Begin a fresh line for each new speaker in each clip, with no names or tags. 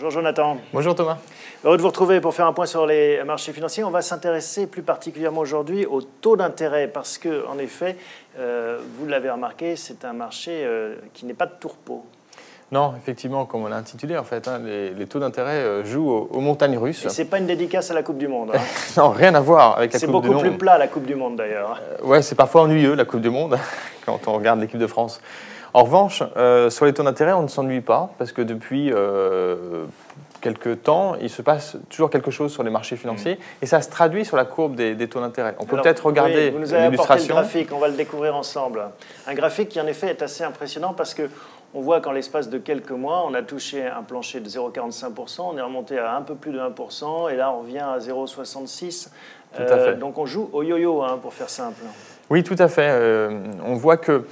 Bonjour Jonathan.
Bonjour Thomas.
Heureux de vous retrouver pour faire un point sur les marchés financiers. On va s'intéresser plus particulièrement aujourd'hui au taux d'intérêt parce que, en effet, vous l'avez remarqué, c'est un marché qui n'est pas de tourpeau.
Non, effectivement, comme on l'a intitulé, en fait, les taux d'intérêt jouent aux montagnes russes.
Et c'est pas une dédicace à la Coupe du Monde. Hein.
Non, rien à voir avec la Coupe du Monde.
C'est beaucoup plus plat la Coupe du Monde d'ailleurs.
Ouais, c'est parfois ennuyeux la Coupe du Monde quand on regarde l'équipe de France. En revanche, sur les taux d'intérêt, on ne s'ennuie pas parce que depuis quelques temps, il se passe toujours quelque chose sur les marchés financiers et ça se traduit sur la courbe des taux d'intérêt. On peut peut-être regarder
vous nous avez apporté le
l'illustration.
graphique, on va le découvrir ensemble. Un graphique qui en effet est assez impressionnant parce que on voit qu'en l'espace de quelques mois, on a touché un plancher de 0,45%, on est remonté à un peu plus de 1%, et là on revient à 0,66%. Donc on joue au yo-yo, hein, pour faire simple.
Oui, tout à fait. On voit que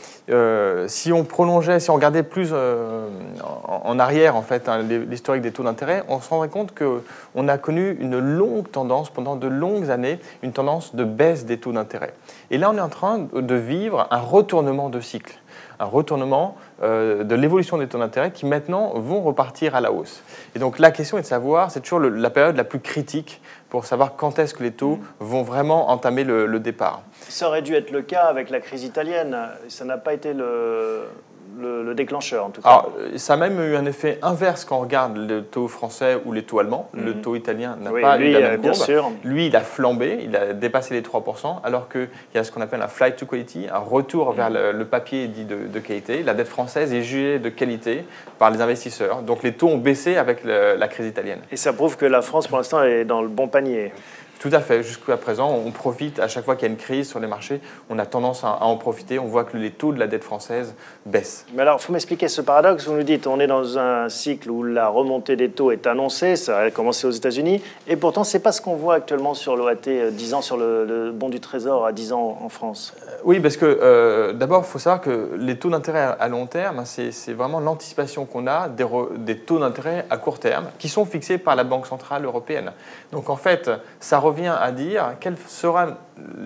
si on prolongeait, si on regardait plus en arrière, en fait, l'historique des taux d'intérêt, on se rendrait compte qu'on a connu une longue tendance, pendant de longues années, une tendance de baisse des taux d'intérêt. Et là, on est en train de vivre un retournement de cycle, un retournement de l'évolution des taux d'intérêt qui maintenant vont repartir à la hausse. Et donc la question est de savoir, c'est toujours la période la plus critique pour savoir quand est-ce que les taux vont vraiment entamer le départ.
Ça aurait dû être le cas avec la crise italienne, ça n'a pas été le déclencheur en tout cas.
Alors, ça a même eu un effet inverse quand on regarde le taux français ou les taux allemands. Le taux italien n'a pas eu la même courbe.
Sûr.
Lui, il a flambé, il a dépassé les 3%, alors qu'il y a ce qu'on appelle un flight to quality, un retour vers le papier dit de qualité. La dette française est jugée de qualité par les investisseurs. Donc les taux ont baissé avec la crise italienne.
Et ça prouve que la France, pour l'instant, est dans le bon panier.
Tout à fait. Jusqu'à présent, on profite, à chaque fois qu'il y a une crise sur les marchés, on a tendance à en profiter. On voit que les taux de la dette française baissent.
Mais alors, il faut m'expliquer ce paradoxe. Vous nous dites on est dans un cycle où la remontée des taux est annoncée, ça a commencé aux États-Unis, et pourtant, ce n'est pas ce qu'on voit actuellement sur l'OAT 10 ans, sur le bon du Trésor à 10 ans en France.
Oui, parce que d'abord, il faut savoir que les taux d'intérêt à long terme, c'est vraiment l'anticipation qu'on a des taux d'intérêt à court terme qui sont fixés par la Banque centrale européenne. Donc en fait, ça revient à dire quelle sera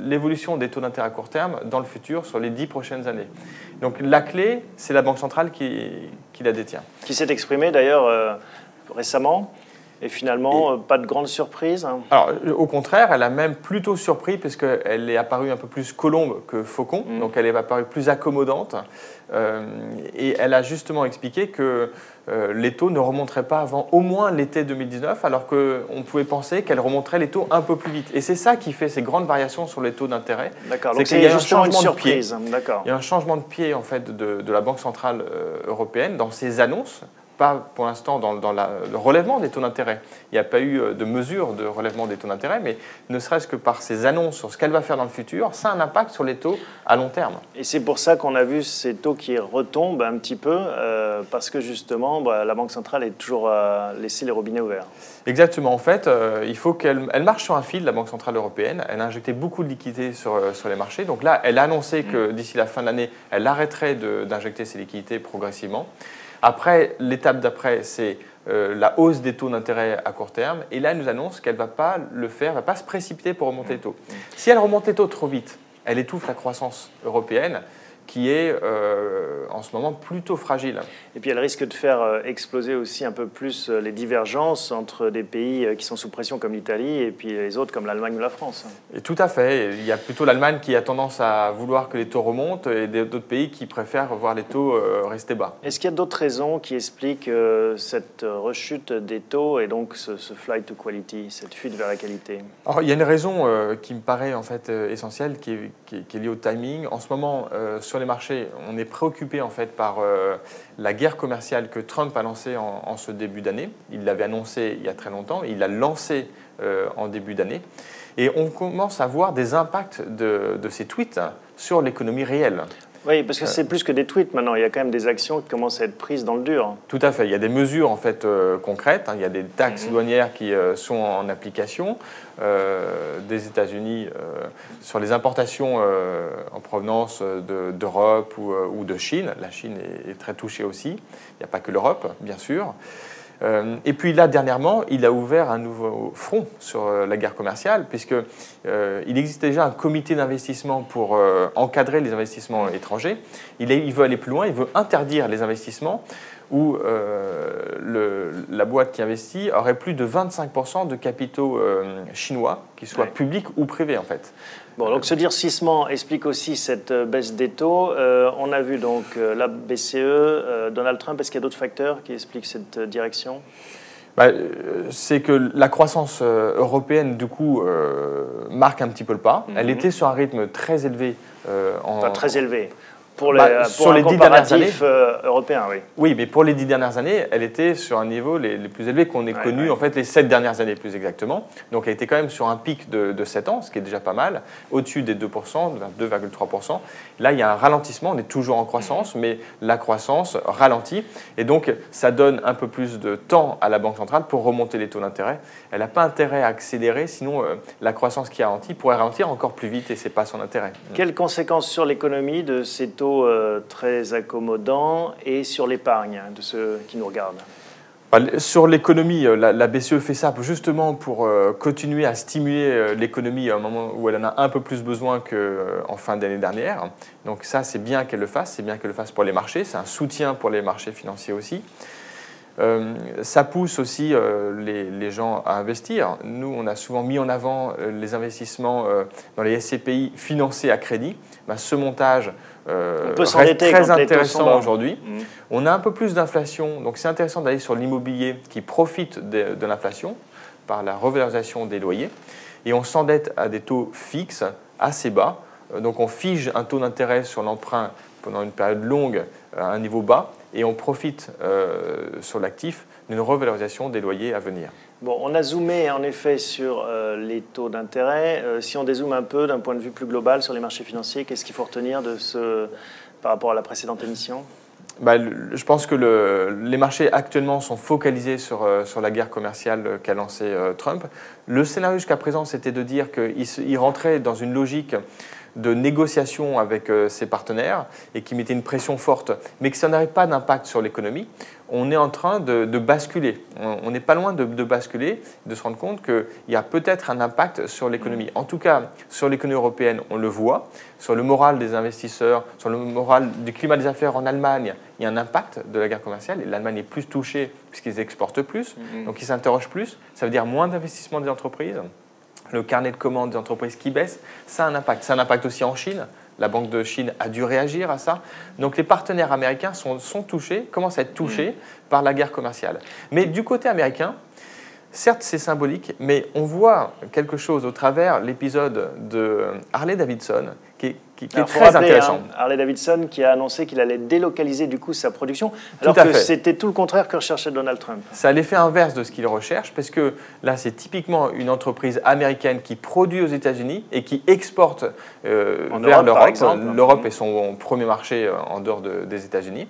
l'évolution des taux d'intérêt à court terme dans le futur sur les 10 prochaines années. Donc la clé, c'est la Banque centrale qui la détient. Qui
s'est exprimée d'ailleurs récemment. Et finalement, pas de grande surprise.
Alors, au contraire, elle a même plutôt surpris puisqu'elle est apparue un peu plus colombe que faucon, donc elle est apparue plus accommodante. Et elle a justement expliqué que les taux ne remonteraient pas avant au moins l'été 2019, alors qu'on pouvait penser qu'elle remonterait les taux un peu plus vite. Et c'est ça qui fait ces grandes variations sur les taux d'intérêt.
D'accord, donc c'est justement une surprise.
Il y a un changement de pied en fait, de la Banque centrale européenne dans ses annonces. Pas pour l'instant dans le relèvement des taux d'intérêt. Il n'y a pas eu de mesure de relèvement des taux d'intérêt, mais ne serait-ce que par ses annonces sur ce qu'elle va faire dans le futur, ça a un impact sur les taux à long terme.
Et c'est pour ça qu'on a vu ces taux qui retombent un petit peu, parce que justement, la Banque centrale est toujours laissé les robinets ouverts.
Exactement. En fait, il faut qu'elle marche sur un fil, la Banque centrale européenne. Elle a injecté beaucoup de liquidités sur les marchés. Donc là, elle a annoncé que d'ici la fin de l'année, elle arrêterait d'injecter ces liquidités progressivement. Après, l'étape d'après, c'est la hausse des taux d'intérêt à court terme. Et là, elle nous annonce qu'elle ne va pas le faire, elle ne va pas se précipiter pour remonter les taux. Si elle remonte les taux trop vite, elle étouffe la croissance européenne, qui est en ce moment plutôt fragile.
Et puis elle risque de faire exploser aussi un peu plus les divergences entre des pays qui sont sous pression comme l'Italie et puis les autres comme l'Allemagne ou la France.
Et tout à fait. Il y a plutôt l'Allemagne qui a tendance à vouloir que les taux remontent et d'autres pays qui préfèrent voir les taux rester bas.
Est-ce qu'il y a d'autres raisons qui expliquent cette rechute des taux et donc ce flight to quality, cette fuite vers la qualité?
Alors, il y a une raison qui me paraît en fait essentielle, qui est liée au timing. En ce moment, sur les marchés, on est préoccupé en fait par la guerre commerciale que Trump a lancée en ce début d'année. Il l'avait annoncé il y a très longtemps, il l'a lancé en début d'année. Et on commence à voir des impacts de ces tweets sur l'économie réelle.
Oui, parce que c'est plus que des tweets maintenant. Il y a quand même des actions qui commencent à être prises dans le dur.
Tout à fait. Il y a des mesures en fait concrètes. Il y a des taxes douanières qui sont en application des États-Unis sur les importations en provenance d'Europe ou de Chine. La Chine est très touchée aussi. Il n'y a pas que l'Europe, bien sûr. Et puis là, dernièrement, il a ouvert un nouveau front sur la guerre commerciale, puisqu'il existe déjà un comité d'investissement pour encadrer les investissements étrangers. Il veut aller plus loin, il veut interdire les investissements où la boîte qui investit aurait plus de 25% de capitaux chinois, qu'ils soient publics ou privés en fait.
Bon, donc ce durcissement explique aussi cette baisse des taux. On a vu donc la BCE, Donald Trump. Est-ce qu'il y a d'autres facteurs qui expliquent cette direction ?
C'est que la croissance européenne, du coup, marque un petit peu le pas. Elle était sur un rythme très élevé.
Enfin, très élevé. Pour
sur les 10 dernières années,
européen, oui.
Oui, mais pour les 10 dernières années, elle était sur un niveau les plus élevés qu'on ait connu, en fait, les 7 dernières années plus exactement. Donc, elle était quand même sur un pic de 7 ans, ce qui est déjà pas mal, au-dessus des 2%, de 2,3%. Là, il y a un ralentissement, on est toujours en croissance, mais la croissance ralentit. Et donc, ça donne un peu plus de temps à la Banque centrale pour remonter les taux d'intérêt. Elle n'a pas intérêt à accélérer, sinon la croissance qui ralentit pourrait ralentir encore plus vite et ce n'est pas son intérêt.
Quelles conséquences sur l'économie de ces taux très accommodants et sur l'épargne de ceux qui nous regardent?
Sur l'économie, la BCE fait ça justement pour continuer à stimuler l'économie à un moment où elle en a un peu plus besoin qu'en fin d'année dernière. Donc ça, c'est bien qu'elle le fasse, c'est bien qu'elle le fasse pour les marchés, c'est un soutien pour les marchés financiers aussi. Ça pousse aussi les gens à investir. Nous, on a souvent mis en avant les investissements dans les SCPI financés à crédit. Ce montage reste très intéressant aujourd'hui. On a un peu plus d'inflation, donc c'est intéressant d'aller sur l'immobilier qui profite de l'inflation par la revalorisation des loyers. Et on s'endette à des taux fixes assez bas. Donc on fige un taux d'intérêt sur l'emprunt pendant une période longue à un niveau bas et on profite sur l'actif d'une revalorisation des loyers à venir.
Bon, on a zoomé en effet sur les taux d'intérêt. Si on dézoome un peu d'un point de vue plus global sur les marchés financiers, qu'est-ce qu'il faut retenir par rapport à la précédente émission ?
Je pense que les marchés actuellement sont focalisés sur la guerre commerciale qu'a lancée Trump. Le scénario jusqu'à présent, c'était de dire qu'il rentrait dans une logique de négociation avec ses partenaires et qui mettait une pression forte, mais que ça n'avait pas d'impact sur l'économie. On est en train de basculer. On n'est pas loin de basculer, de se rendre compte qu'il y a peut-être un impact sur l'économie. En tout cas, sur l'économie européenne, on le voit. Sur le moral des investisseurs, sur le moral du climat des affaires en Allemagne, il y a un impact de la guerre commerciale. Et l'Allemagne est plus touchée puisqu'ils exportent plus, donc ils s'interrogent plus. Ça veut dire moins d'investissement des entreprises. Le carnet de commandes des entreprises qui baisse, ça a un impact. Ça a un impact aussi en Chine. La Banque de Chine a dû réagir à ça. Donc les partenaires américains sont touchés, commencent à être touchés par la guerre commerciale. Mais du côté américain, certes c'est symbolique, mais on voit quelque chose au travers l'épisode de Harley Davidson qui est très intéressant.
Harley Davidson qui a annoncé qu'il allait délocaliser du coup sa production, alors que c'était tout le contraire que recherchait Donald Trump.
C'est l'effet inverse de ce qu'il recherche, parce que là c'est typiquement une entreprise américaine qui produit aux États-Unis et qui exporte vers l'Europe. L'Europe est son premier marché en dehors des États-Unis.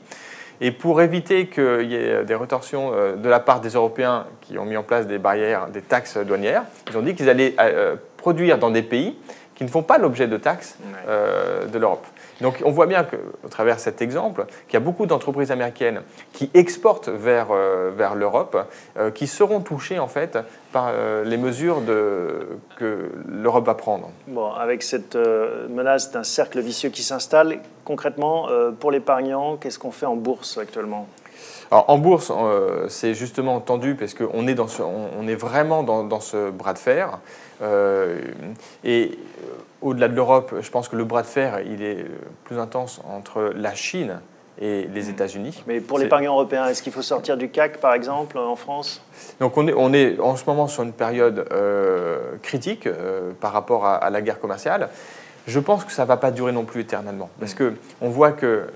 Et pour éviter qu'il y ait des rétorsions de la part des Européens qui ont mis en place des barrières, des taxes douanières, ils ont dit qu'ils allaient produire dans des pays qui ne font pas l'objet de taxes de l'Europe. Donc on voit bien qu'au travers de cet exemple, qu'il y a beaucoup d'entreprises américaines qui exportent vers l'Europe, qui seront touchées en fait par les mesures que l'Europe va prendre.
Bon, avec cette menace d'un cercle vicieux qui s'installe, concrètement, pour l'épargnant, qu'est-ce qu'on fait en bourse actuellement ?
Alors, en bourse, c'est justement tendu parce qu'on est, on est vraiment dans ce bras de fer. Et au-delà de l'Europe, je pense que le bras de fer, il est plus intense entre la Chine et les États-Unis.
Mais pour l'épargnant européen, est-ce qu'il faut sortir du CAC, par exemple, en France ?
Donc on est en ce moment sur une période critique par rapport à la guerre commerciale. Je pense que ça ne va pas durer non plus éternellement, parce qu'on voit que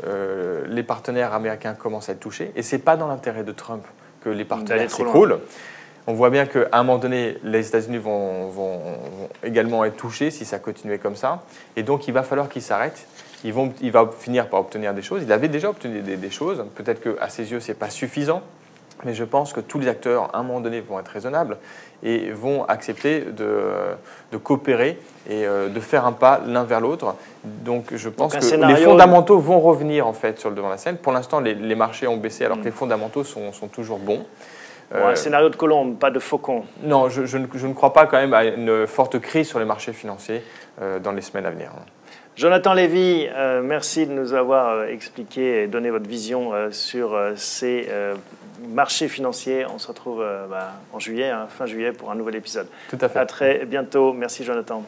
les partenaires américains commencent à être touchés, et ce n'est pas dans l'intérêt de Trump que les partenaires s'écroulent. On voit bien qu'à un moment donné, les États-Unis vont également être touchés si ça continuait comme ça, et donc il va falloir qu'ils s'arrêtent. Il va finir par obtenir des choses. Il avait déjà obtenu des choses, peut-être qu'à ses yeux, ce n'est pas suffisant, mais je pense que tous les acteurs, à un moment donné, vont être raisonnables et vont accepter de coopérer et de faire un pas l'un vers l'autre. Donc je pense que les fondamentaux vont revenir en fait sur le devant de la scène. Pour l'instant, les marchés ont baissé alors que les fondamentaux sont toujours bons.
Bon, un scénario de colombe, pas de faucon.
Non, je ne crois pas quand même à une forte crise sur les marchés financiers dans les semaines à venir.
Jonathan Lévy, merci de nous avoir expliqué et donné votre vision sur ces marchés financiers. On se retrouve en juillet, fin juillet, pour un nouvel épisode.
Tout à fait.
À très bientôt. Merci Jonathan.